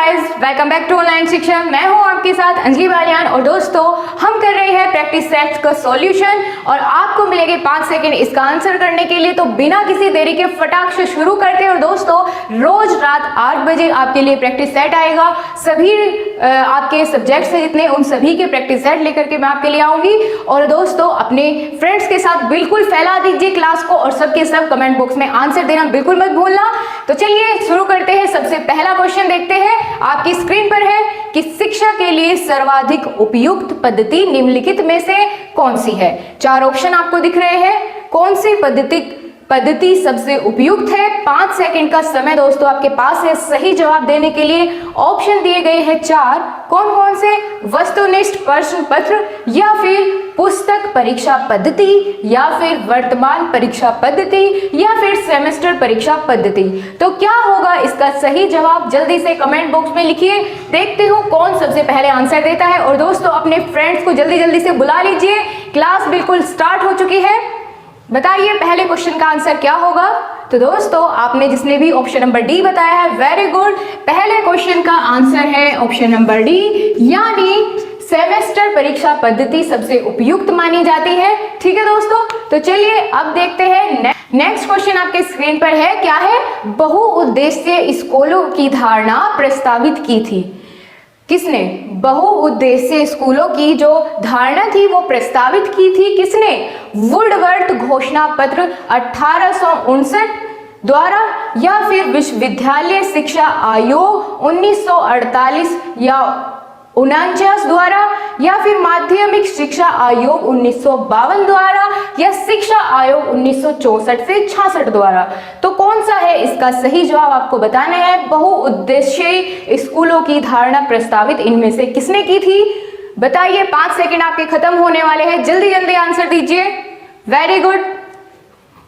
Guys, welcome back to online Shiksha. मैं हूं आपके साथ अंजलि बालियान और दोस्तों हम कर रहे हैं प्रैक्टिस सेट्स का सॉल्यूशन और आपको मिलेंगे 5 सेकंड इसका आंसर करने के लिए। तो बिना किसी देरी के फटाक से शुरू करते हैं। और दोस्तों रोज रात 8 बजे आपके लिए प्रैक्टिस सेट आएगा। सभी आपके सब्जेक्ट्स से जितने उन सभी के प्रैक्टिस सेट लेकर के मैं आपके लिए आऊंगी। और दोस्तों अपने फ्रेंड्स के साथ बिल्कुल फैला दीजिए क्लास को और सबके सब कमेंट बॉक्स में आंसर देना बिल्कुल मत भूलना। तो चलिए शुरू करते हैं। सबसे पहला क्वेश्चन देखते हैं, आपकी स्क्रीन पर है कि शिक्षा के लिए सर्वाधिक उपयुक्त पद्धति निम्नलिखित में से कौन सी है। 4 ऑप्शन आपको दिख रहे हैं। कौन सी पद्धति सबसे उपयुक्त है। 5 सेकंड का समय दोस्तों आपके पास है सही जवाब देने के लिए। ऑप्शन दिए गए हैं 4। कौन कौन से? वस्तुनिष्ठ प्रश्न पत्र, या फिर पुस्तक परीक्षा पद्धति, या फिर वर्तमान परीक्षा पद्धति, या फिर सेमेस्टर परीक्षा पद्धति। तो क्या होगा इसका सही जवाब? जल्दी से कमेंट बॉक्स में लिखिए। देखते हो कौन सबसे पहले आंसर देता है। और दोस्तों अपने फ्रेंड्स को जल्दी जल्दी से बुला लीजिए, क्लास बिल्कुल स्टार्ट हो चुकी है। बताइए पहले क्वेश्चन का आंसर क्या होगा। तो दोस्तों आपने जिसने भी ऑप्शन नंबर डी बताया है, वेरी गुड। पहले क्वेश्चन का आंसर है ऑप्शन नंबर डी, यानी सेमेस्टर परीक्षा पद्धति सबसे उपयुक्त मानी जाती है। ठीक है दोस्तों, तो चलिए अब देखते हैं नेक्स्ट क्वेश्चन आपके स्क्रीन पर है। क्या है? बहुउद्देशीय स्कूलों की धारणा प्रस्तावित की थी। किसने? बहुउद्देशीय स्कूलों की जो धारणा थी वो प्रस्तावित की थी किसने? वुडवर्थ घोषणा पत्र 1859 द्वारा, या फिर विश्वविद्यालय शिक्षा आयोग 1948 या 49 द्वारा, या फिर माध्यमिक शिक्षा आयोग 1952 द्वारा, या शिक्षा आयोग 1964 से 66 द्वारा। तो कौन सा है इसका सही जवाब आपको बताना है। बहुउद्देशीय स्कूलों की धारणा प्रस्तावित इनमें से किसने की थी? बताइए। 5 सेकंड आपके खत्म होने वाले हैं, जल्दी जल्दी आंसर दीजिए। वेरी गुड,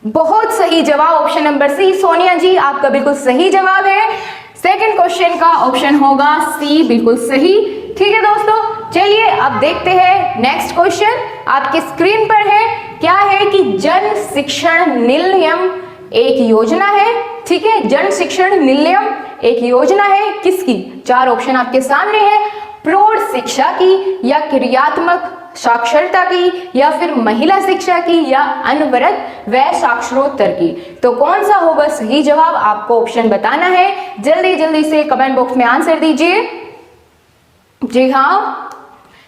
बहुत सही जवाब ऑप्शन नंबर सी। सोनिया जी आपका बिल्कुल सही जवाब है। सेकंड क्वेश्चन का ऑप्शन होगा सी, बिल्कुल सही। ठीक है दोस्तों, चलिए अब देखते हैं नेक्स्ट क्वेश्चन आपकी स्क्रीन पर है। क्या है कि जन शिक्षण निलयम एक योजना है। ठीक है, जन शिक्षण निलयम एक योजना है किसकी? 4 ऑप्शन आपके सामने है। प्रौढ़ शिक्षा की, या क्रियात्मक साक्षरता की, या फिर महिला शिक्षा की, या अनवरत व साक्षरोत्तर की। तो कौन सा होगा सही जवाब आपको ऑप्शन बताना है। जल्दी जल्दी से कमेंट बॉक्स में आंसर दीजिए। जी हाँ,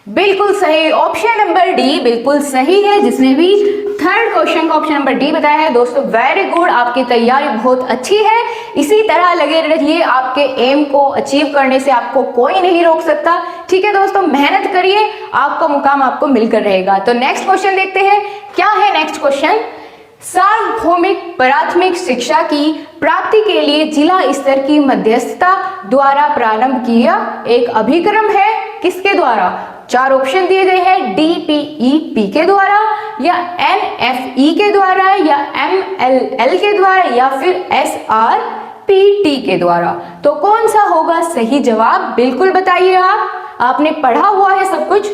बिल्कुल सही, ऑप्शन नंबर डी बिल्कुल सही है। जिसने भी थर्ड क्वेश्चन का ऑप्शन नंबर डी बताया है दोस्तों वेरी गुड, आपकी तैयारी बहुत अच्छी है। इसी तरह लगे रहिए, आपके एम को अचीव करने से आपको कोई नहीं रोक सकता। ठीक है दोस्तों, मेहनत करिए, आपका मुकाम आपको मिलकर रहेगा। तो नेक्स्ट क्वेश्चन देखते हैं। क्या है नेक्स्ट क्वेश्चन? सार्वभौमिक प्राथमिक शिक्षा की प्राप्ति के लिए जिला स्तर की मध्यस्थता द्वारा प्रारंभ किया एक अभिक्रम है। किसके द्वारा? 4 ऑप्शन दिए गए हैं। DPEP के द्वारा, या NFE के द्वारा, या MLL के द्वारा, या फिर SRPT के द्वारा। तो कौन सा होगा सही जवाब बिल्कुल बताइए। आपने पढ़ा हुआ है सब कुछ,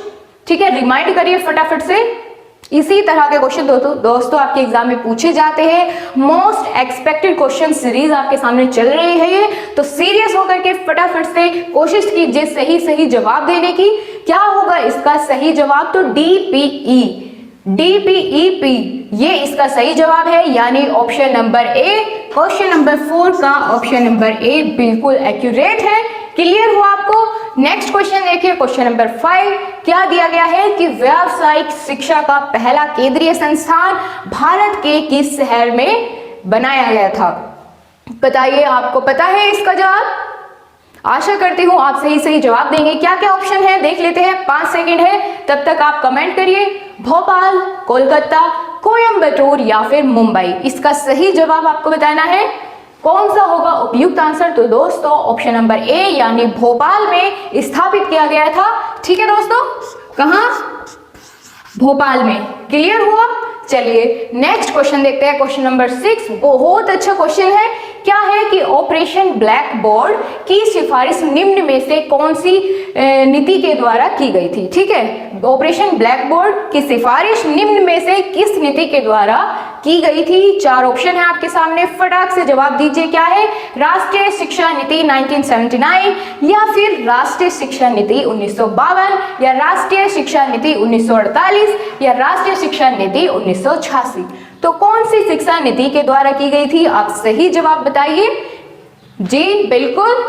ठीक है, रिमाइंड करिए फटाफट से। इसी तरह के क्वेश्चन दोस्तों आपके एग्जाम में पूछे जाते हैं। मोस्ट एक्सपेक्टेड क्वेश्चन सीरीज आपके सामने चल रही है ये, तो सीरियस होकर के फटाफट से कोशिश कीजिए सही सही जवाब देने की। क्या होगा इसका सही जवाब? तो DPEP ये इसका सही जवाब है, यानी option number A. Question number 4 का ऑप्शन नंबर ए बिल्कुल एक्यूरेट है। क्लियर हुआ आपको? नेक्स्ट क्वेश्चन देखिए, क्वेश्चन नंबर 5। क्या दिया गया है कि व्यावसायिक शिक्षा का पहला केंद्रीय संस्थान भारत के किस शहर में बनाया गया था? बताइए, आपको पता है इसका जवाब? आशा करती हूं आप सही सही जवाब देंगे। क्या क्या ऑप्शन है देख लेते हैं, 5 सेकंड है, तब तक आप कमेंट करिए। भोपाल, कोलकाता, कोयम्बटूर, या फिर मुंबई। इसका सही जवाब आपको बताना है। कौन सा होगा उपयुक्त आंसर? तो दोस्तों ऑप्शन नंबर ए, यानी भोपाल में स्थापित किया गया था। ठीक है दोस्तों, कहां? भोपाल में। क्लियर हुआ? चलिए नेक्स्ट क्वेश्चन देखते हैं, क्वेश्चन नंबर 6। बहुत अच्छा क्वेश्चन है। क्या है कि ऑपरेशन ब्लैक बोर्ड की सिफारिश निम्न में से कौन सी नीति के द्वारा की गई थी। ठीक है, ऑपरेशन ब्लैक बोर्ड की सिफारिश निम्न में से किस नीति के द्वारा की गई थी। 4 ऑप्शन है आपके सामने, फटाक से जवाब दीजिए। क्या है, राष्ट्रीय शिक्षा नीति 1979, या फिर राष्ट्रीय शिक्षा नीति 1952, या राष्ट्रीय शिक्षा नीति 1948, या राष्ट्रीय शिक्षा नीति 1986। तो कौन सी शिक्षा नीति के द्वारा की गई थी, आप सही जवाब बताइए। जी बिल्कुल,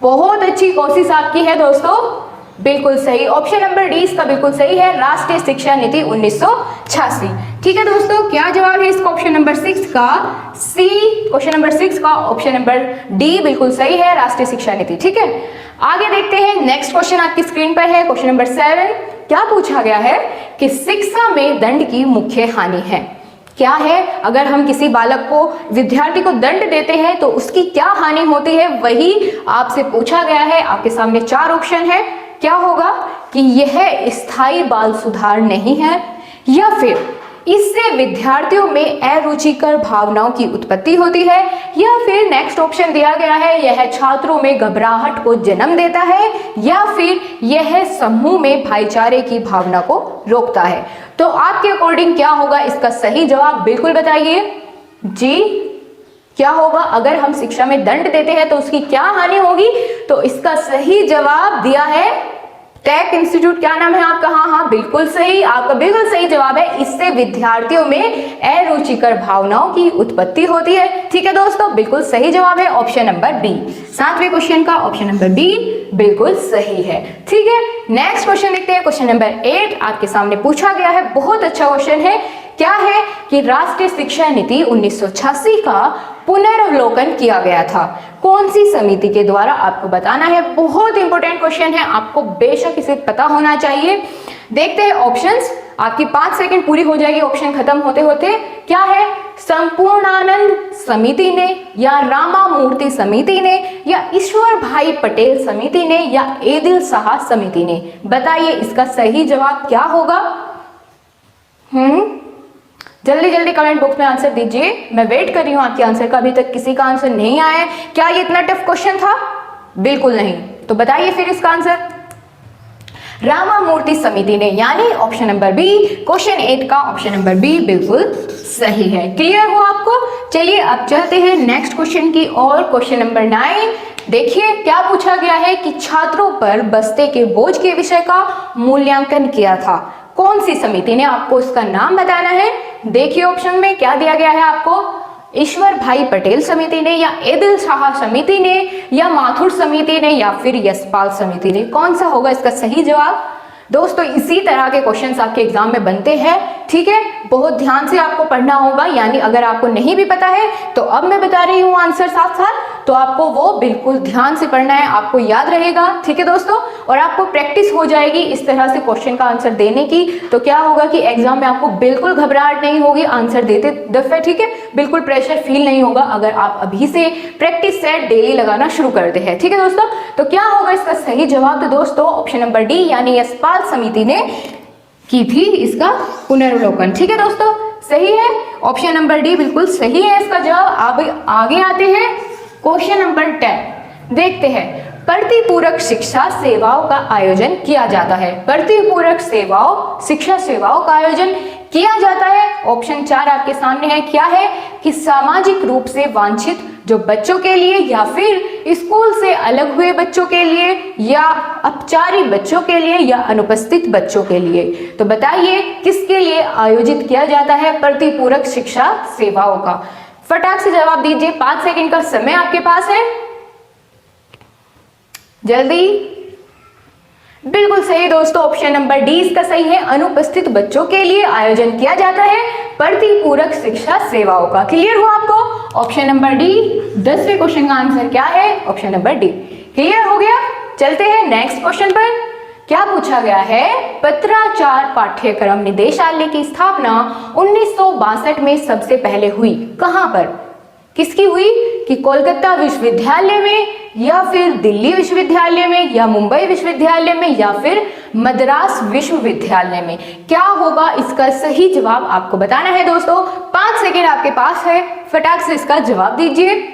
बहुत अच्छी कोशिश आपकी है दोस्तों, बिल्कुल सही। ऑप्शन नंबर डी इसका बिल्कुल सही है, राष्ट्रीय शिक्षा नीति 1986। ठीक है दोस्तों, क्या जवाब है इसका ऑप्शन नंबर 6 का सी। क्वेश्चन नंबर 6 का ऑप्शन नंबर डी बिल्कुल सही है, राष्ट्रीय शिक्षा नीति। ठीक है, आगे देखते हैं। नेक्स्ट क्वेश्चन आपकी स्क्रीन पर है, क्वेश्चन नंबर 7। क्या पूछा गया है कि शिक्षा में दंड की मुख्य हानि है। क्या है, अगर हम किसी बालक को, विद्यार्थी को दंड देते हैं तो उसकी क्या हानि होती है, वही आपसे पूछा गया है। आपके सामने 4 ऑप्शन है। क्या होगा कि यह स्थायी बाल सुधार नहीं है, या फिर इससे विद्यार्थियों में अरुचिकर भावनाओं की उत्पत्ति होती है, या फिर नेक्स्ट ऑप्शन दिया गया है यह छात्रों में घबराहट को जन्म देता है, या फिर यह समूह में भाईचारे की भावना को रोकता है। तो आपके अकॉर्डिंग क्या होगा इसका सही जवाब, बिल्कुल बताइए। जी क्या होगा, अगर हम शिक्षा में दंड देते हैं तो उसकी क्या हानि होगी। तो इसका सही जवाब दिया है टेक इंस्टीट्यूट, क्या नाम है आपका, हाँ बिल्कुल सही, आपका बिल्कुल सही जवाब है। इससे विद्यार्थियों में अरुचिकर भावनाओं की उत्पत्ति होती है। ठीक है दोस्तों, बिल्कुल सही जवाब है ऑप्शन नंबर बी। 7वें क्वेश्चन का ऑप्शन नंबर बी बिल्कुल सही है। ठीक है, नेक्स्ट क्वेश्चन देखते हैं। क्वेश्चन नंबर 8 आपके सामने पूछा गया है, बहुत अच्छा क्वेश्चन है। क्या है कि राष्ट्रीय शिक्षा नीति 1986 का पुनर्वलोकन किया गया था, कौन सी समिति के द्वारा, आपको बताना है। बहुत इंपॉर्टेंट क्वेश्चन है, आपको बेशक इसे पता होना चाहिए। देखते हैं ऑप्शंस, आपकी 5 सेकंड पूरी हो जाएगी ऑप्शन खत्म होते होते। क्या है, संपूर्णानंद समिति ने, या रामामूर्ति समिति ने, या ईश्वर भाई पटेल समिति ने, या एदिल शाह समिति ने। बताइए इसका सही जवाब क्या होगा। जल्दी जल्दी कमेंट बॉक्स में आंसर दीजिए, मैं वेट कर रही हूं आपके आंसर का। अभी तक किसी का आंसर नहीं आया है। क्या ये इतना टफ क्वेश्चन था, बिल्कुल नहीं। तो बताइए फिर इसका आंसर। रामामूर्ति समिति ने, यानी ऑप्शन नंबर बी, क्वेश्चन 8 का ऑप्शन नंबर बी बिल्कुल सही है। क्लियर हो आपको। चलिए अब चलते हैं नेक्स्ट क्वेश्चन की और। क्वेश्चन नंबर 9 देखिए, क्या पूछा गया है कि छात्रों पर बस्ते के बोझ के विषय का मूल्यांकन किया था, कौन सी समिति ने, आपको इसका नाम बताना है। देखिए ऑप्शन में क्या दिया गया है आपको, ईश्वर भाई पटेल समिति ने, या एदिल शाह समिति ने, या माथुर समिति ने, या फिर यशपाल समिति ने। कौन सा होगा इसका सही जवाब। दोस्तों इसी तरह के क्वेश्चंस आपके एग्जाम में बनते हैं। ठीक है, बहुत ध्यान से आपको पढ़ना होगा, यानी अगर आपको नहीं भी पता है तो अब मैं बता रही हूँ आंसर साथ साथ, तो आपको वो बिल्कुल ध्यान से पढ़ना है, आपको याद रहेगा। ठीक है दोस्तों, और आपको प्रैक्टिस हो जाएगी इस तरह से क्वेश्चन का आंसर देने की। तो क्या होगा कि एग्जाम में आपको बिल्कुल घबराहट नहीं होगी आंसर देते दफे। ठीक है, बिल्कुल प्रेशर फील नहीं होगा अगर आप अभी से प्रैक्टिस सेट डेली लगाना शुरू करते हैं। ठीक है दोस्तों, तो क्या होगा इसका सही जवाब। तो दोस्तों ऑप्शन नंबर डी, यानी यशपाल समिति ने की थी इसका पुनर्वलोकन। ठीक है दोस्तों, सही है, ऑप्शन नंबर डी बिल्कुल सही है इसका जवाब। अब आगे आते हैं क्वेश्चन नंबर 10 देखते हैं। प्रतिपूरक शिक्षा सेवाओं का आयोजन किया जाता है, प्रतिपूरक सेवाओं, शिक्षा सेवाओं का आयोजन किया जाता है। ऑप्शन 4 आपके सामने है। क्या है कि सामाजिक रूप से वांछित जो बच्चों के लिए, या फिर स्कूल से अलग हुए बच्चों के लिए, या अपचारी बच्चों के लिए, या अनुपस्थित बच्चों के लिए। तो बताइए किसके लिए आयोजित किया जाता है प्रतिपूरक शिक्षा सेवाओं का। फटाक से जवाब दीजिए, 5 सेकंड का समय आपके पास है, जल्दी। बिल्कुल सही दोस्तों, ऑप्शन नंबर डी इसका सही है, अनुपस्थित बच्चों के लिए आयोजन किया जाता है प्रतिपूरक शिक्षा सेवाओं का। क्लियर हो आपको। ऑप्शन नंबर डी 10वें क्वेश्चन का आंसर क्या है, ऑप्शन नंबर डी। क्लियर हो गया। चलते हैं नेक्स्ट क्वेश्चन पर। क्या पूछा गया है, पत्राचार पाठ्यक्रम निदेशालय की स्थापना 1962 में सबसे पहले हुई कहां पर। किसकी हुई कि कोलकाता विश्वविद्यालय में या फिर दिल्ली विश्वविद्यालय में या मुंबई विश्वविद्यालय में या फिर मद्रास विश्वविद्यालय में। क्या होगा इसका सही जवाब आपको बताना है दोस्तों। 5 सेकेंड आपके पास है, फटाक से इसका जवाब दीजिए।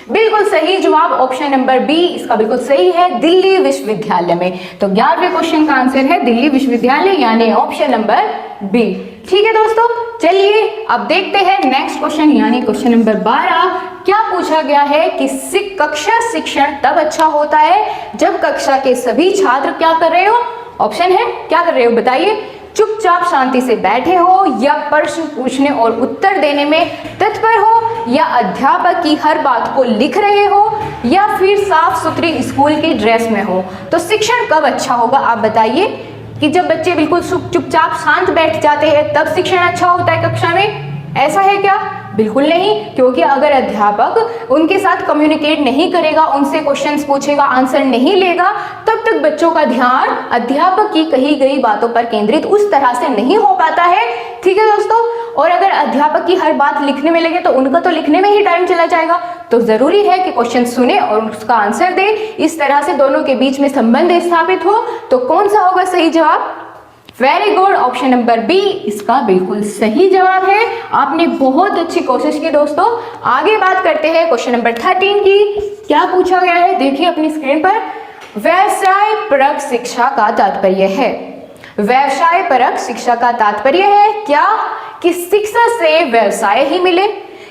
बिल्कुल सही जवाब ऑप्शन नंबर बी इसका बिल्कुल सही है, दिल्ली विश्वविद्यालय में। तो 11वें क्वेश्चन का आंसर है दिल्ली विश्वविद्यालय यानी ऑप्शन नंबर बी। ठीक है दोस्तों, चलिए अब देखते हैं नेक्स्ट क्वेश्चन यानी क्वेश्चन नंबर 12। क्या पूछा गया है कि कक्षा शिक्षण तब अच्छा होता है जब कक्षा के सभी छात्र क्या कर रहे हो। ऑप्शन है क्या कर रहे हो बताइए, चुपचाप शांति से बैठे हो या प्रश्न पूछने और उत्तर देने में तत्पर हो या अध्यापक की हर बात को लिख रहे हो या फिर साफ सुथरी स्कूल की ड्रेस में हो। तो शिक्षण कब अच्छा होगा आप बताइए कि जब बच्चे बिल्कुल चुपचाप शांत बैठ जाते हैं तब शिक्षण अच्छा होता है कक्षा में, ऐसा है क्या। बिल्कुल नहीं, क्योंकि अगर अध्यापक उनके साथ कम्युनिकेट नहीं करेगा, उनसे क्वेश्चंस पूछेगा, आंसर नहीं लेगा, तब तक बच्चों का ध्यान अध्यापक की कही गई बातों पर केंद्रित उस तरह से नहीं हो पाता है। ठीक है दोस्तों, और अगर अध्यापक की हर बात लिखने में लगे तो उनका तो लिखने में ही टाइम चला जाएगा। तो जरूरी है कि क्वेश्चन सुने और उसका आंसर दे, इस तरह से दोनों के बीच में संबंध स्थापित हो। तो कौन सा होगा सही जवाब। Very good, option number b इसका बिल्कुल सही जवाब है। आपने बहुत अच्छी कोशिश की दोस्तों। आगे बात करते हैं क्वेश्चन नंबर 13 की। क्या पूछा गया है देखिए अपनी स्क्रीन पर। व्यवसाय परक शिक्षा का तात्पर्य है, व्यवसाय परक शिक्षा का तात्पर्य है क्या कि शिक्षा से व्यवसाय ही मिले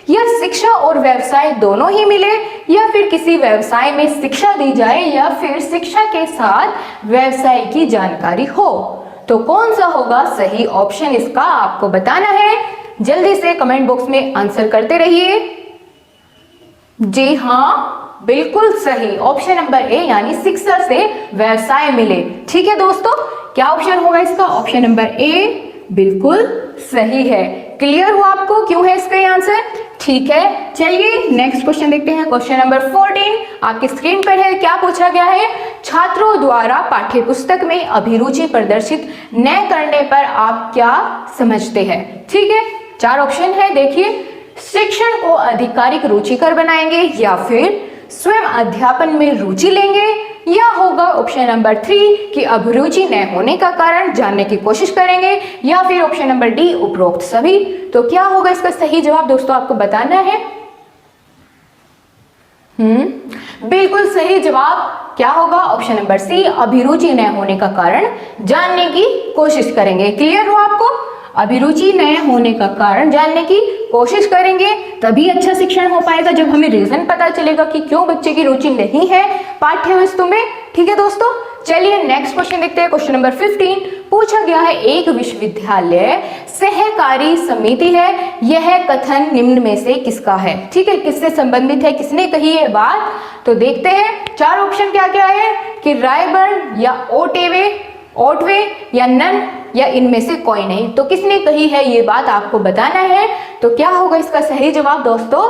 या शिक्षा और व्यवसाय दोनों ही मिले या फिर किसी व्यवसाय में शिक्षा दी जाए या फिर शिक्षा के साथ व्यवसाय की जानकारी हो। तो कौन सा होगा सही ऑप्शन इसका आपको बताना है। जल्दी से कमेंट बॉक्स में आंसर करते रहिए। जी हाँ, बिल्कुल सही, ऑप्शन नंबर ए यानी शिक्षा से व्यवसाय मिले। ठीक है दोस्तों, क्या ऑप्शन होगा इसका। ऑप्शन नंबर ए बिल्कुल सही है। क्लियर हुआ आपको क्यों है इसका आंसर। ठीक है, चलिए नेक्स्ट क्वेश्चन देखते हैं। क्वेश्चन नंबर 14 आपकी स्क्रीन पर है। क्या पूछा गया है, छात्रों द्वारा पाठ्य पुस्तक में अभिरुचि प्रदर्शित न करने पर आप क्या समझते हैं। ठीक है, 4 ऑप्शन है देखिए। शिक्षण को आधिकारिक रुचिकर बनाएंगे या फिर स्वयं अध्यापन में रुचि लेंगे या होगा ऑप्शन नंबर 3 कि अभिरुचि न होने का कारण जानने की कोशिश करेंगे या फिर ऑप्शन नंबर डी उपरोक्त सभी। तो क्या होगा इसका सही जवाब दोस्तों आपको बताना है। बिल्कुल सही जवाब क्या होगा ऑप्शन नंबर सी, अभिरुचि न होने का कारण जानने की कोशिश करेंगे। क्लियर हो आपको, अभिरुचि न होने का कारण जानने की कोशिश करेंगे तभी अच्छा शिक्षण हो पाएगा जब हमें रीजन पता चलेगा कि क्यों बच्चे की रुचि नहीं है पाठ्य वस्तु में। ठीक है दोस्तों, चलिए नेक्स्ट क्वेश्चन देखते हैं। क्वेश्चन नंबर 15 पूछा गया है, एक विश्वविद्यालय सहकारी समिति है, यह कथन निम्न में से किसका है। ठीक है, किससे संबंधित है, किसने कही है बात। तो देखते हैं 4 ऑप्शन क्या क्या है कि रायबर्न या ओटवे या नन या इनमें से कोई नहीं। तो किसने कही है ये बात आपको बताना है। तो क्या होगा इसका सही जवाब दोस्तों।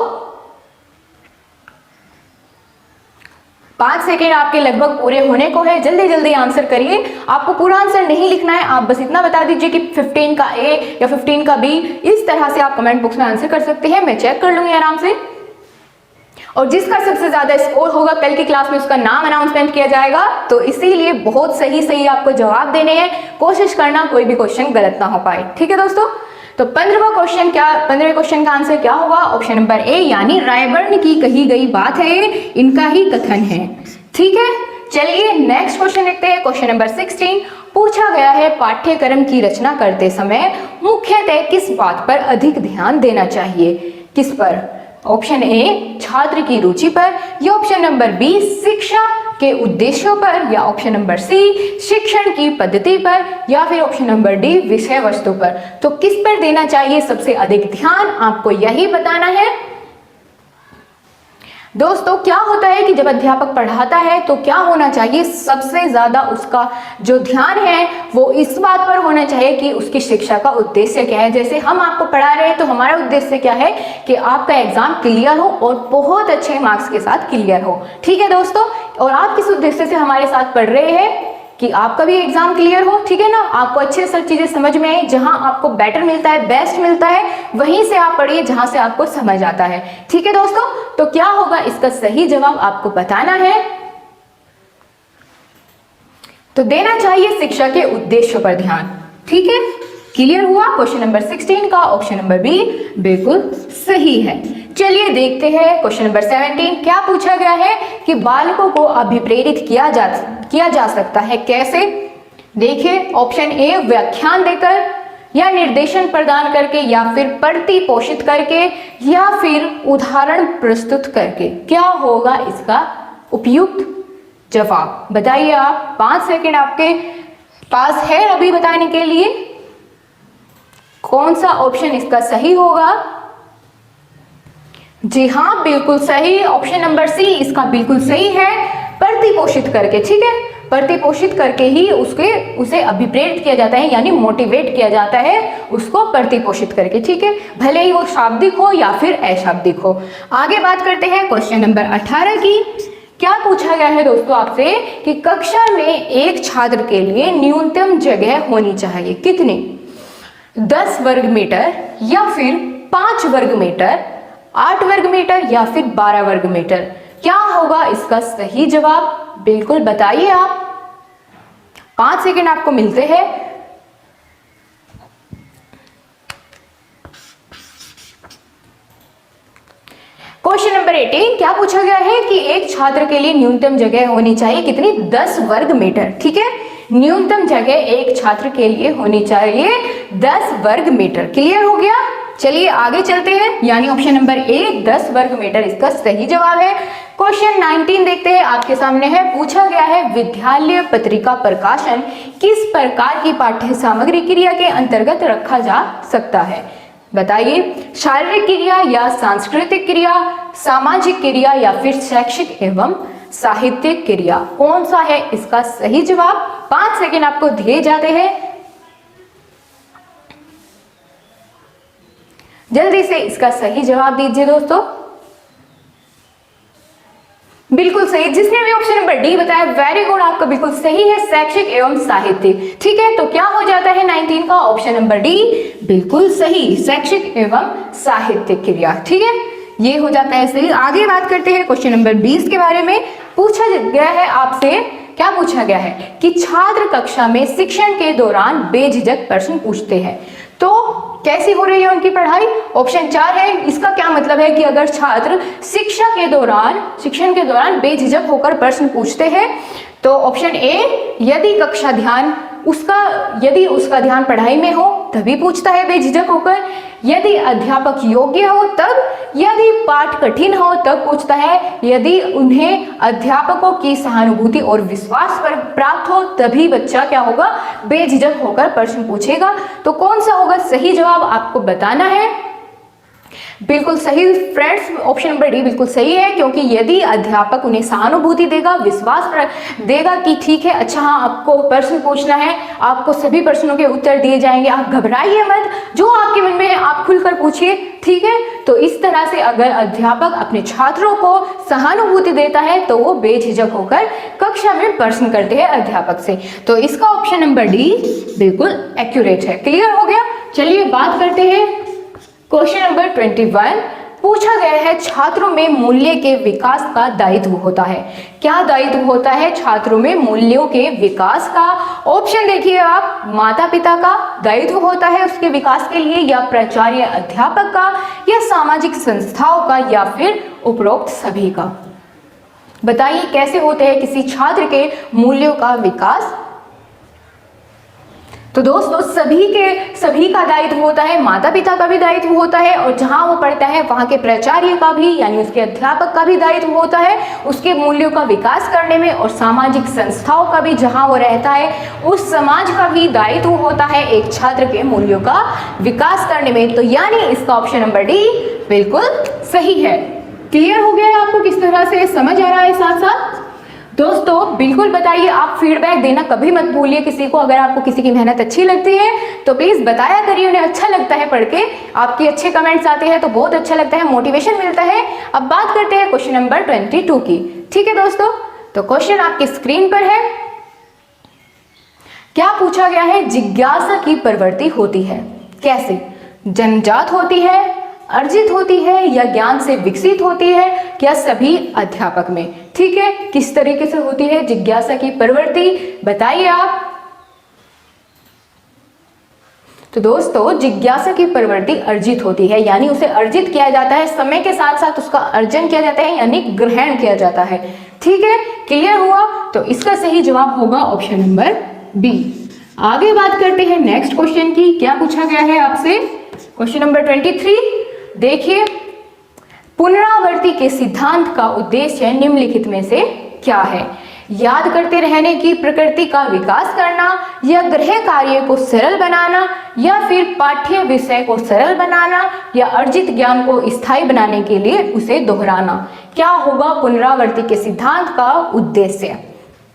5 सेकेंड आपके लगभग पूरे होने को है, जल्दी जल्दी आंसर करिए। आपको पूरा आंसर नहीं लिखना है, आप बस इतना बता दीजिए कि 15 का ए या 15 का बी। इस तरह से आप कमेंट बॉक्स में आंसर कर सकते हैं, मैं चेक कर लूंगी आराम से। और जिसका सबसे ज्यादा स्कोर होगा कल की क्लास में उसका नाम अनाउंसमेंट किया जाएगा। तो इसीलिए बहुत सही आपको जवाब देने हैं, कोशिश करना कोई भी क्वेश्चन गलत ना हो पाए। ठीक है दोस्तों, तो 15वें क्वेश्चन का आंसर क्या होगा। ऑप्शन नंबर ए यानी रायबर्न की कही गई बात है, इनका ही कथन है। ठीक है, चलिए नेक्स्ट क्वेश्चन देखते हैं। क्वेश्चन नंबर 16 पूछा गया है, पाठ्यक्रम की रचना करते समय मुख्यतः किस बात पर अधिक ध्यान देना चाहिए। किस पर। ऑप्शन ए छात्र की रुचि पर या ऑप्शन नंबर बी शिक्षा के उद्देश्यों पर या ऑप्शन नंबर सी शिक्षण की पद्धति पर या फिर ऑप्शन नंबर डी विषय वस्तु पर। तो किस पर देना चाहिए सबसे अधिक ध्यान, आपको यही बताना है। दोस्तों क्या होता है कि जब अध्यापक पढ़ाता है तो क्या होना चाहिए, सबसे ज्यादा उसका जो ध्यान है वो इस बात पर होना चाहिए कि उसकी शिक्षा का उद्देश्य क्या है। जैसे हम आपको पढ़ा रहे हैं तो हमारा उद्देश्य क्या है कि आपका एग्जाम क्लियर हो और बहुत अच्छे मार्क्स के साथ क्लियर हो। ठीक है दोस्तों, और आप किस उद्देश्य से हमारे साथ पढ़ रहे हैं कि आपका भी एग्जाम क्लियर हो, ठीक है ना, आपको अच्छे से सब चीजें समझ में आई, जहां आपको बेटर मिलता है, बेस्ट मिलता है, वहीं से आप पढ़िए जहां से आपको समझ आता है, ठीक है दोस्तों। तो क्या होगा इसका सही जवाब आपको बताना है, तो देना चाहिए शिक्षा के उद्देश्यों पर ध्यान, ठीक है। क्लियर हुआ? क्वेश्चन नंबर 16 का ऑप्शन नंबर बी बिल्कुल सही है। चलिए देखते हैं क्वेश्चन नंबर 17 क्या पूछा गया है कि बालकों को अभिप्रेरित किया जा सकता है कैसे। देखिए ऑप्शन ए व्याख्यान देकर या निर्देशन प्रदान करके या फिर प्रतिपोषित करके या फिर उदाहरण प्रस्तुत करके। क्या होगा इसका उपयुक्त जवाब, बताइए आप। 5 सेकंड आपके पास है अभी बताने के लिए, कौन सा ऑप्शन इसका सही होगा। जी हाँ बिल्कुल सही, ऑप्शन नंबर सी इसका बिल्कुल सही है, प्रतिपोषित करके, ठीक है। प्रतिपोषित करके ही उसे अभिप्रेरित किया जाता है, यानी मोटिवेट किया जाता है उसको प्रतिपोषित करके, ठीक है, भले ही वो शाब्दिक हो या फिर अशाब्दिक हो। आगे बात करते हैं क्वेश्चन नंबर 18 की। क्या पूछा गया है दोस्तों आपसे कि कक्षा में एक छात्र के लिए न्यूनतम जगह होनी चाहिए कितनी, 10 वर्ग मीटर या फिर 5 वर्ग मीटर, 8 वर्ग मीटर या फिर 12 वर्ग मीटर। क्या होगा इसका सही जवाब, बिल्कुल बताइए आप। 5 सेकंड आपको मिलते हैं। क्वेश्चन नंबर 18 क्या पूछा गया है कि एक छात्र के लिए न्यूनतम जगह होनी चाहिए कितनी, 10 वर्ग मीटर, ठीक है। न्यूनतम जगह एक छात्र के लिए होनी चाहिए 10 वर्ग मीटर। क्लियर हो गया? चलिए आगे चलते हैं, यानी ऑप्शन नंबर ए 10 वर्ग मीटर इसका सही जवाब है। क्वेश्चन 19 देखते हैं, आपके सामने है। पूछा गया है विद्यालय पत्रिका प्रकाशन किस प्रकार की पाठ्य सामग्री क्रिया के अंतर्गत रखा जा सकता है, बताइए। शारीरिक क्रिया या सांस्कृतिक क्रिया, सामाजिक क्रिया या फिर शैक्षिक एवं साहित्यिक क्रिया। कौन सा है इसका सही जवाब? 5 सेकंड आपको दिए जाते हैं, जल्दी से इसका सही जवाब दीजिए दोस्तों। बिल्कुल सही, जिसने भी ऑप्शन नंबर डी बताया वेरी गुड, आपका बिल्कुल सही है, शैक्षिक एवं साहित्यिक, ठीक है। तो क्या हो जाता है 19 का ऑप्शन नंबर डी बिल्कुल सही, शैक्षिक एवं साहित्यिक क्रिया, ठीक है, ये हो जाता है सही। आगे बात करते हैं क्वेश्चन नंबर 20 के बारे में। पूछा गया है आपसे, क्या पूछा गया है कि छात्र कक्षा में शिक्षण के दौरान बेझिझक प्रश्न पूछते हैं, तो कैसी हो रही है उनकी पढ़ाई। ऑप्शन 4 है, इसका क्या मतलब है कि अगर छात्र शिक्षण के दौरान बेझिझक होकर प्रश्न पूछते हैं, तो ऑप्शन ए यदि उसका ध्यान पढ़ाई में हो तभी पूछता है बेझिझक होकर, यदि अध्यापक योग्य हो तब, यदि पाठ कठिन हो तब पूछता है, यदि उन्हें अध्यापकों की सहानुभूति और विश्वास पर प्राप्त हो तभी बच्चा क्या होगा, बेझिझक होकर प्रश्न पूछेगा। तो कौन सा होगा सही जवाब आपको बताना है। बिल्कुल सही फ्रेंड्स, ऑप्शन नंबर डी बिल्कुल सही है, क्योंकि यदि अध्यापक उन्हें सहानुभूति देगा, विश्वास देगा कि ठीक है, अच्छा हाँ आपको प्रश्न पूछना है, आपको सभी प्रश्नों के उत्तर दिए जाएंगे, आप घबराइए मत, जो आपके मन में है आप खुलकर पूछिए, ठीक है। तो इस तरह से अगर अध्यापक अपने छात्रों को सहानुभूति देता है तो वो बेझिझक होकर कक्षा में प्रश्न करते हैं अध्यापक से। तो इसका ऑप्शन नंबर डी बिल्कुल एक्यूरेट है। क्लियर हो गया? चलिए बात करते हैं क्वेश्चन नंबर 21। पूछा गया है छात्रों में मूल्य के विकास का दायित्व होता है। क्या दायित्व होता है छात्रों में मूल्यों के विकास का? ऑप्शन देखिए आप, माता पिता का दायित्व होता है उसके विकास के लिए, या प्राचार्य अध्यापक का, या सामाजिक संस्थाओं का, या फिर उपरोक्त सभी का। बताइए कैसे होते हैं किसी छात्र के मूल्यों का विकास। तो दोस्तों सभी का दायित्व होता है, माता पिता का भी दायित्व होता है, और जहां वो पढ़ता है वहां के प्राचार्य का भी, यानी उसके अध्यापक का भी दायित्व होता है उसके मूल्यों का विकास करने में, और सामाजिक संस्थाओं का भी, जहां वो रहता है उस समाज का भी दायित्व होता है एक छात्र के मूल्यों का विकास करने में। तो यानी इसका ऑप्शन नंबर डी बिल्कुल सही है। क्लियर हो गया है आपको किस तरह से समझ आ रहा है साथ साथ? दोस्तों बिल्कुल बताइए, आप फीडबैक देना कभी मत भूलिए किसी को। अगर आपको किसी की मेहनत अच्छी लगती है तो प्लीज बताया करिए, उन्हें अच्छा लगता है पढ़ के, आपके अच्छे कमेंट्स आते हैं तो बहुत अच्छा लगता है, मोटिवेशन मिलता है। अब बात करते हैं क्वेश्चन नंबर 22 की, ठीक है दोस्तों। तो क्वेश्चन आपकी स्क्रीन पर है। क्या पूछा गया है? जिज्ञासा की प्रवृत्ति होती है कैसे? जन्मजात होती है, अर्जित होती है, या ज्ञान से विकसित होती है, या सभी अध्यापक में? ठीक है, किस तरीके से होती है जिज्ञासा की प्रवृत्ति, बताइए आप। तो दोस्तों, जिज्ञासा की प्रवृत्ति अर्जित होती है, यानी उसे अर्जित किया जाता है, समय के साथ साथ उसका अर्जन किया जाता है, यानी ग्रहण किया जाता है। ठीक है, क्लियर हुआ? तो इसका सही जवाब होगा ऑप्शन नंबर बी। आगे बात करते हैं नेक्स्ट क्वेश्चन की। क्या पूछा गया है आपसे? क्वेश्चन नंबर 23 देखिए, पुनरावृत्ति के सिद्धांत का उद्देश्य निम्नलिखित में से क्या है? याद करते रहने की प्रकृति का विकास करना, या गृह कार्य को सरल बनाना, या फिर पाठ्य विषय को सरल बनाना, या अर्जित ज्ञान को स्थायी बनाने के लिए उसे दोहराना। क्या होगा पुनरावृत्ति के सिद्धांत का उद्देश्य?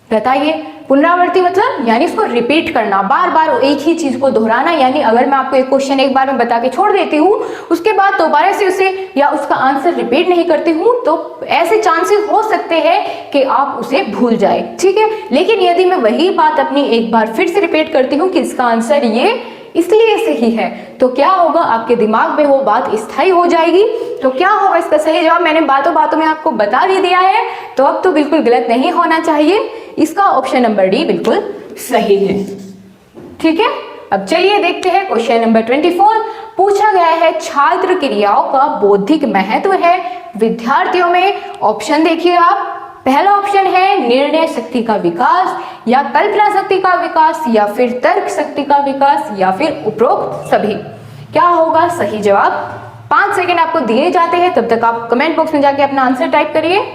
बताइए। पुनरावृत्ति मतलब यानी इसको रिपीट करना, बार बार एक ही चीज को दोहराना। यानी अगर मैं आपको एक क्वेश्चन एक बार में बता के छोड़ देती हूँ, उसके बाद दोबारा से उसे या उसका आंसर रिपीट नहीं करती हूँ, तो ऐसे चांसेस हो सकते हैं कि आप उसे भूल जाए। ठीक है, लेकिन यदि मैं वही बात अपनी एक बार फिर से रिपीट करती हूँ कि इसका आंसर ये इसलिए सही है, तो क्या होगा? आपके दिमाग में वो बात स्थायी हो जाएगी। तो क्या होगा इसका सही जवाब? मैंने बातों बातों में आपको बता भी दिया है, तो अब तो बिल्कुल गलत नहीं होना चाहिए। इसका ऑप्शन नंबर डी बिल्कुल सही है। ठीक है, अब चलिए देखते हैं क्वेश्चन नंबर 24। पूछा गया है, छात्र क्रियाओं का बौद्धिक महत्व है विद्यार्थियों में। ऑप्शन देखिए आप। पहला ऑप्शन है निर्णय शक्ति का विकास, या कल्पना शक्ति का विकास, या फिर तर्क शक्ति का विकास, या फिर उपरोक्त सभी। क्या होगा सही जवाब? 5 सेकंड आपको दिए जाते हैं, तब तक आप कमेंट बॉक्स में जाके अपना आंसर टाइप करिए।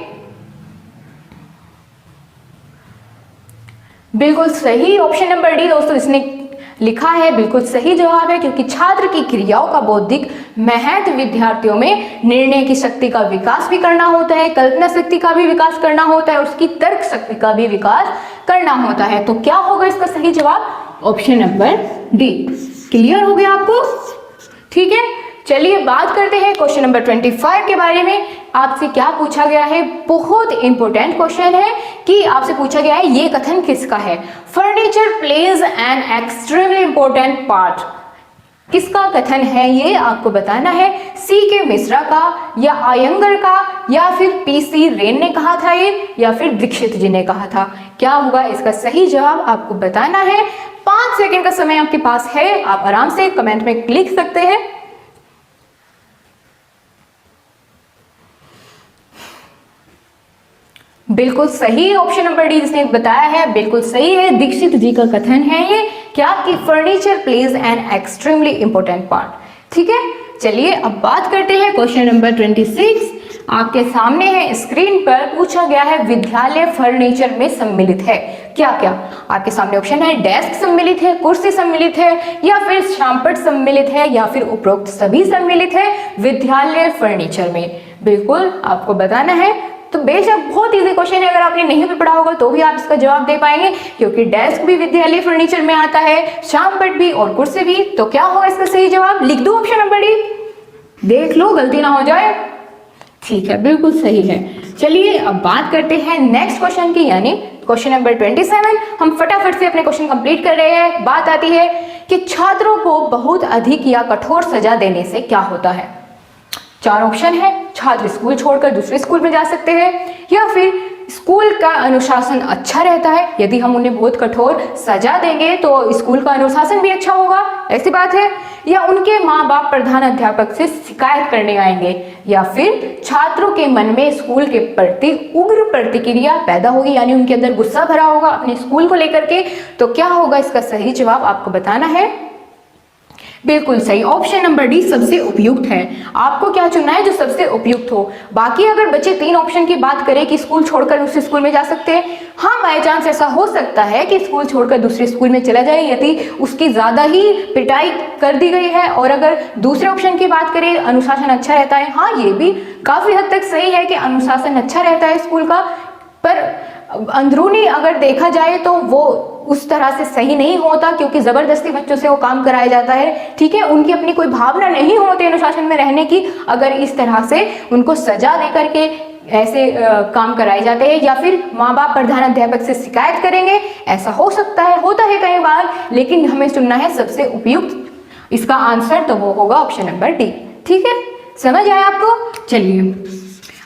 बिल्कुल सही ऑप्शन नंबर डी दोस्तों इसने लिखा है, बिल्कुल सही जवाब है, क्योंकि छात्र की क्रियाओं का बौद्धिक महत्व विद्यार्थियों में निर्णय की शक्ति का विकास भी करना होता है, कल्पना शक्ति का भी विकास करना होता है, उसकी तर्क शक्ति का भी विकास करना होता है। तो क्या होगा इसका सही जवाब? Option number D. क्लियर हो गया आपको? ठीक है, चलिए बात करते हैं क्वेश्चन नंबर 25 के बारे में। आपसे क्या पूछा गया है? बहुत इंपॉर्टेंट क्वेश्चन है कि आपसे पूछा गया है ये कथन किसका है? Furniture plays an extremely important part. किसका कथन है ये आपको बताना है। सी के मिश्रा का, या आयंगर का, या फिर पीसी रेन ने कहा था ये, या फिर दीक्षित जी ने कहा था। क्या होगा इसका सही जवाब? आपको बताना है। 5 सेकंड का समय आपके पास है, आप आराम से कमेंट में लिख सकते हैं। बिल्कुल सही ऑप्शन नंबर डी जिसने बताया है, बिल्कुल सही है। दीक्षित जी का कथन है ये, क्या कि furniture plays an extremely important part. ठीक है, चलिए अब बात करते हैं क्वेश्चन नंबर 26। आपके सामने है स्क्रीन पर। पूछा गया है विद्यालय फर्नीचर में सम्मिलित है क्या क्या? आपके सामने ऑप्शन है डेस्क सम्मिलित है, कुर्सी सम्मिलित है, या फिर शामपट सम्मिलित है, या फिर उपरोक्त सभी सम्मिलित है विद्यालय फर्नीचर में। बिल्कुल आपको बताना है। तो बेशक बहुत इजी क्वेश्चन है, अगर आपने नहीं भी पढ़ा होगा तो भी आप इसका जवाब दे पाएंगे, क्योंकि डेस्क भी विद्यालय फर्नीचर में आता है, शामपट भी और कुर्सी भी। तो क्या होगा इसका सही जवाब? लिख दो ऑप्शन नंबर डी, देख लो गलती ना हो जाए। ठीक है, बिल्कुल सही है। चलिए अब बात करते हैं नेक्स्ट क्वेश्चन की, यानी क्वेश्चन नंबर 27। हम फटाफट से अपने क्वेश्चन कंप्लीट कर रहे हैं। बात आती है कि छात्रों को बहुत अधिक या कठोर सजा देने से क्या होता है? 4 ऑप्शन है। छात्र स्कूल छोड़कर दूसरे स्कूल में जा सकते हैं, या फिर स्कूल का अनुशासन अच्छा रहता है, यदि हम उन्हें बहुत कठोर सजा देंगे तो स्कूल का अनुशासन भी अच्छा होगा, ऐसी बात है, या उनके माँ बाप प्रधान अध्यापक से शिकायत करने आएंगे, या फिर छात्रों के मन में स्कूल के प्रति उग्र प्रतिक्रिया पैदा होगी, यानी उनके अंदर गुस्सा भरा होगा अपने स्कूल को लेकर के। तो क्या होगा इसका सही जवाब? आपको बताना है। बिल्कुल सही, ऑप्शन नंबर डी सबसे उपयुक्त है। आपको क्या चुनना है? जो सबसे उपयुक्त हो। बाकी अगर बच्चे 3 ऑप्शन की बात करें कि स्कूल छोड़कर दूसरे स्कूल में जा सकते हैं, हाँ बाय चांस ऐसा हो सकता है कि स्कूल छोड़कर दूसरे स्कूल में चला जाए यदि उसकी ज्यादा ही पिटाई कर दी गई है। और अगर दूसरे ऑप्शन की बात करें अनुशासन अच्छा रहता है, हाँ ये भी काफी हद तक सही है कि अनुशासन अच्छा रहता है स्कूल का, पर अंदरूनी अगर देखा जाए तो वो उस तरह से सही नहीं होता, क्योंकि जबरदस्ती बच्चों से वो काम कराया जाता है। ठीक है, उनकी अपनी कोई भावना नहीं होती अनुशासन में रहने की। अगर इस तरह से उनको सजा दे करके ऐसे काम कराए जाते हैं, या फिर माँ बाप प्रधान अध्यापक से शिकायत करेंगे, ऐसा हो सकता है, होता है कई बार, लेकिन हमें चुनना है सबसे उपयुक्त। इसका आंसर तो वो होगा ऑप्शन नंबर डी। ठीक है, समझ आया आपको? चलिए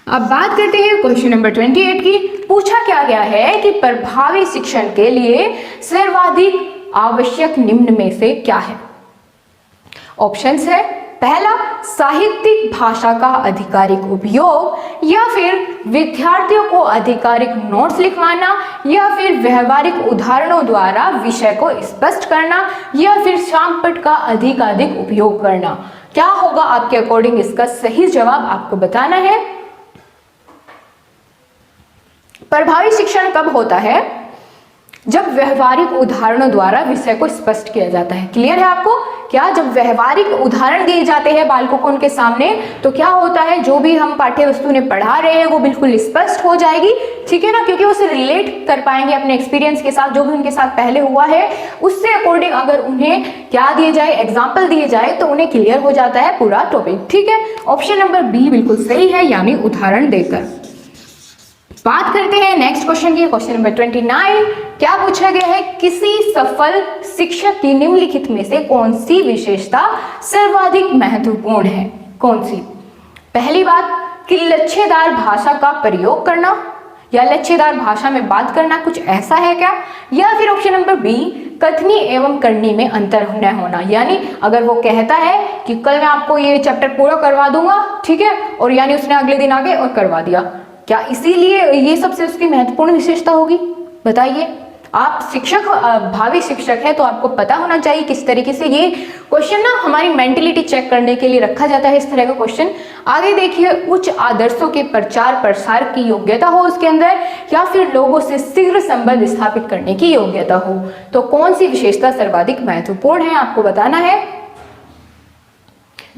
अब बात करते हैं क्वेश्चन नंबर 28 की। पूछा क्या गया है कि प्रभावी शिक्षण के लिए सर्वाधिक आवश्यक निम्न में से क्या है? ऑप्शंस है, पहला साहित्यिक भाषा का आधिकारिक उपयोग, या फिर विद्यार्थियों को आधिकारिक नोट्स लिखवाना, या फिर व्यवहारिक उदाहरणों द्वारा विषय को स्पष्ट करना, या फिर शामपट का अधिकाधिक उपयोग करना। क्या होगा आपके अकॉर्डिंग? इसका सही जवाब आपको बताना है। प्रभावी शिक्षण कब होता है? जब व्यवहारिक उदाहरणों द्वारा विषय को स्पष्ट किया जाता है। क्लियर है आपको? क्या जब व्यवहारिक उदाहरण दिए जाते हैं बालकों को उनके सामने, तो क्या होता है, जो भी हम पाठ्य वस्तु ने पढ़ा रहे हैं वो बिल्कुल स्पष्ट हो जाएगी। ठीक है ना, क्योंकि उसे रिलेट कर पाएंगे अपने एक्सपीरियंस के साथ, जो भी उनके साथ पहले हुआ है उससे अकॉर्डिंग अगर उन्हें क्या दिए जाए, एग्जाम्पल दिए जाए, तो उन्हें क्लियर हो जाता है पूरा टॉपिक। ठीक है, ऑप्शन नंबर बी बिल्कुल सही है, यानी उदाहरण देकर। बात करते हैं नेक्स्ट क्वेश्चन की। क्वेश्चन नंबर 29 क्या पूछा गया है? किसी सफल शिक्षक की निम्नलिखित में से कौन सी विशेषता सर्वाधिक महत्वपूर्ण है? कौन सी? पहली बात कि लच्छेदार भाषा का प्रयोग करना, या लच्छेदार भाषा में बात करना, कुछ ऐसा है क्या? या फिर ऑप्शन नंबर बी कथनी एवं करनी में अंतर न होना, यानी अगर वो कहता है कि कल मैं आपको ये चैप्टर पूरा करवा दूंगा, ठीक है, और यानी उसने अगले दिन आगे और करवा दिया, क्या इसीलिए ये सबसे उसकी महत्वपूर्ण विशेषता होगी? बताइए। आप शिक्षक, भावी शिक्षक है, तो आपको पता होना चाहिए किस तरीके से ये क्वेश्चन ना हमारी मेंटलिटी चेक करने के लिए रखा जाता है, इस तरह का क्वेश्चन। आगे देखिए, उच्च आदर्शों के प्रचार प्रसार की योग्यता हो उसके अंदर, या फिर लोगों से शीघ्र संबंध स्थापित करने की योग्यता हो। तो कौन सी विशेषता सर्वाधिक महत्वपूर्ण है आपको बताना है।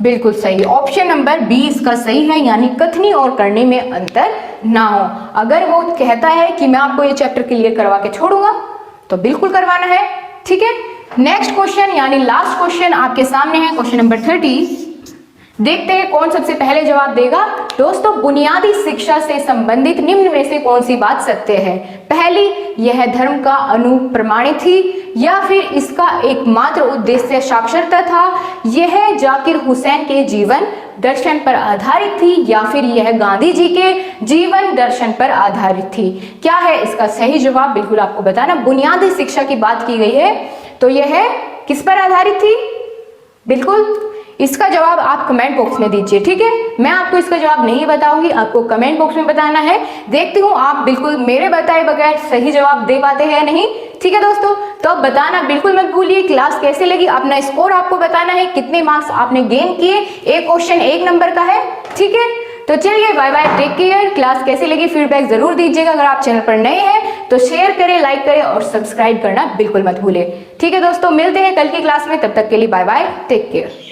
बिल्कुल सही, ऑप्शन नंबर बी इसका सही है, यानी कथनी और करने में अंतर ना हो। अगर वो कहता है कि मैं आपको ये चैप्टर क्लियर करवा के छोड़ूंगा, तो बिल्कुल करवाना है। ठीक है, नेक्स्ट क्वेश्चन यानी लास्ट क्वेश्चन आपके सामने है, क्वेश्चन नंबर 30। देखते हैं कौन सबसे पहले जवाब देगा। दोस्तों, बुनियादी शिक्षा से संबंधित निम्न में से कौन सी बात सत्य है? पहली, यह धर्म का अनुप्रमाणित थी, या फिर इसका एकमात्र उद्देश्य साक्षरता था, यह जाकिर हुसैन के जीवन दर्शन पर आधारित थी, या फिर यह गांधी जी के जीवन दर्शन पर आधारित थी। क्या है इसका सही जवाब? बिल्कुल आपको बताना। बुनियादी शिक्षा की बात की गई है, तो यह किस पर आधारित थी? बिल्कुल इसका जवाब आप कमेंट बॉक्स में दीजिए। ठीक है, मैं आपको इसका जवाब नहीं बताऊंगी, आपको कमेंट बॉक्स में बताना है। देखती हूँ आप बिल्कुल मेरे बताए बगैर सही जवाब दे पाते हैं नहीं। ठीक है दोस्तों, तो अब बताना बिल्कुल मत भूलिए क्लास कैसे लगी, अपना स्कोर आपको बताना है, कितने मार्क्स आपने गेन किए। एक क्वेश्चन 1 नंबर का है। ठीक है, तो चलिए bye bye, take care. Class कैसे लगी फीडबैक जरूर दीजिएगा। अगर आप चैनल पर नए हैं तो शेयर करें, लाइक करें और सब्सक्राइब करना बिल्कुल मत भूलें। ठीक है दोस्तों, मिलते हैं कल की क्लास में, तब तक के लिए बाय बाय, टेक केयर।